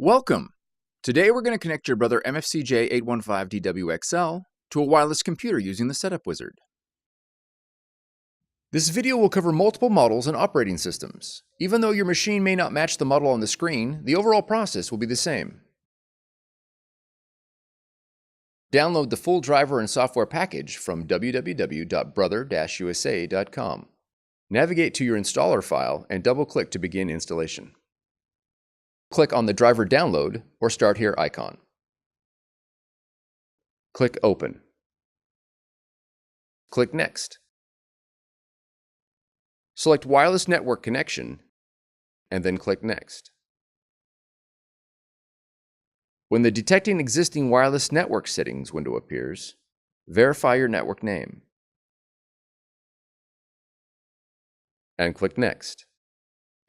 Welcome! Today we're going to connect your Brother MFC-J815DW XL to a wireless computer using the Setup Wizard. This video will cover multiple models and operating systems. Even though your machine may not match the model on the screen, the overall process will be the same. Download the full driver and software package from www.brother-usa.com. Navigate to your installer file and double-click to begin installation. Click on the driver download or start here icon. Click Open. Click Next. Select Wireless Network Connection and then click Next. When the Detecting Existing Wireless Network Settings window appears, verify your network name and click Next.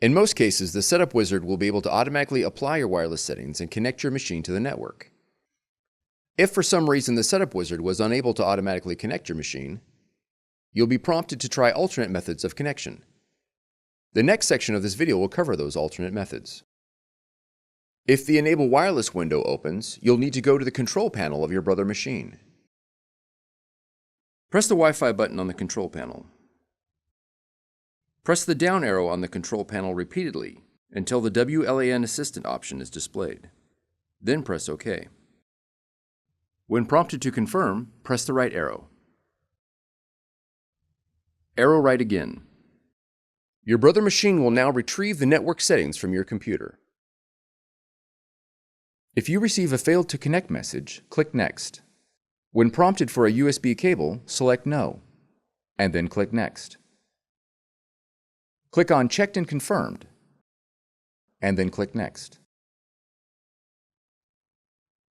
In most cases, the Setup Wizard will be able to automatically apply your wireless settings and connect your machine to the network. If for some reason the Setup Wizard was unable to automatically connect your machine, you'll be prompted to try alternate methods of connection. The next section of this video will cover those alternate methods. If the Enable Wireless window opens, you'll need to go to the control panel of your Brother machine. Press the Wi-Fi button on the control panel. Press the down arrow on the control panel repeatedly until the WLAN Assistant option is displayed. Then press OK. When prompted to confirm, press the right arrow. Arrow right again. Your Brother machine will now retrieve the network settings from your computer. If you receive a Failed to Connect message, click Next. When prompted for a USB cable, select No, and then click Next. Click on Checked and Confirmed, and then click Next.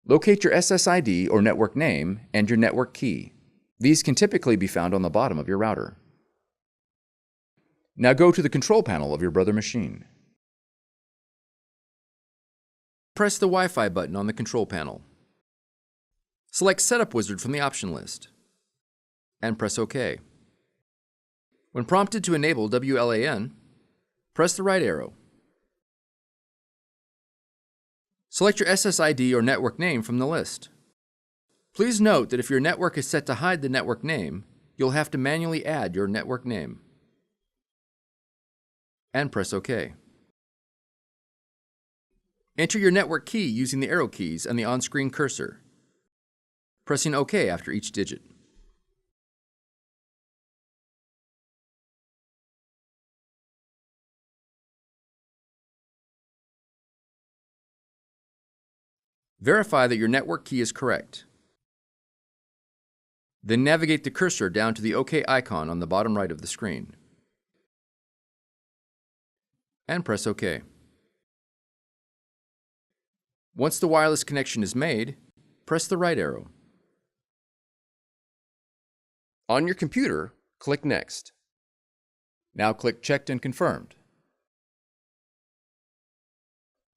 Locate your SSID or network name and your network key. These can typically be found on the bottom of your router. Now go to the control panel of your Brother machine. Press the Wi-Fi button on the control panel. Select Setup Wizard from the option list, and press OK. When prompted to enable WLAN, press the right arrow. Select your SSID or network name from the list. Please note that if your network is set to hide the network name, you'll have to manually add your network name. And press OK. Enter your network key using the arrow keys and the on-screen cursor, pressing OK after each digit. Verify that your network key is correct. Then navigate the cursor down to the OK icon on the bottom right of the screen, and press OK. Once the wireless connection is made, press the right arrow. On your computer, click Next. Now click Checked and Confirmed,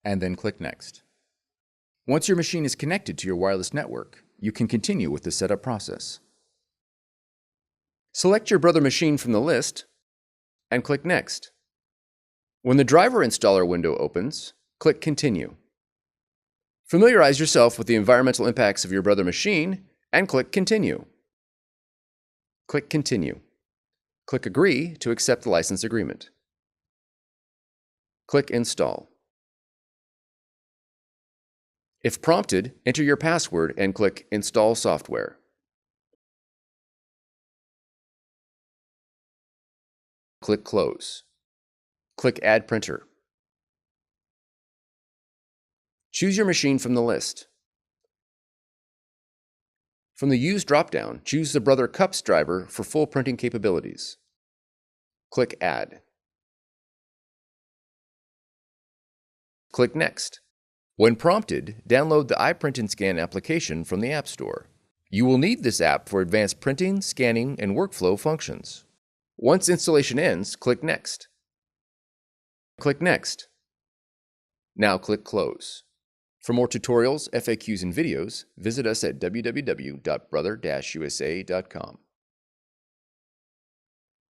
and then click Next. Once your machine is connected to your wireless network, you can continue with the setup process. Select your Brother machine from the list and click Next. When the driver installer window opens, click Continue. Familiarize yourself with the environmental impacts of your Brother machine and click Continue. Click Continue. Click Agree to accept the license agreement. Click Install. If prompted, enter your password and click Install Software. Click Close. Click Add Printer. Choose your machine from the list. From the Use drop-down, choose the Brother Cups driver for full printing capabilities. Click Add. Click Next. When prompted, download the iPrint&Scan application from the App Store. You will need this app for advanced printing, scanning, and workflow functions. Once installation ends, click Next. Click Next. Now click Close. For more tutorials, FAQs, and videos, visit us at www.brother-usa.com.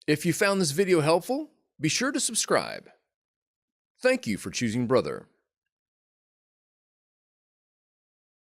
If you found this video helpful, be sure to subscribe. Thank you for choosing Brother.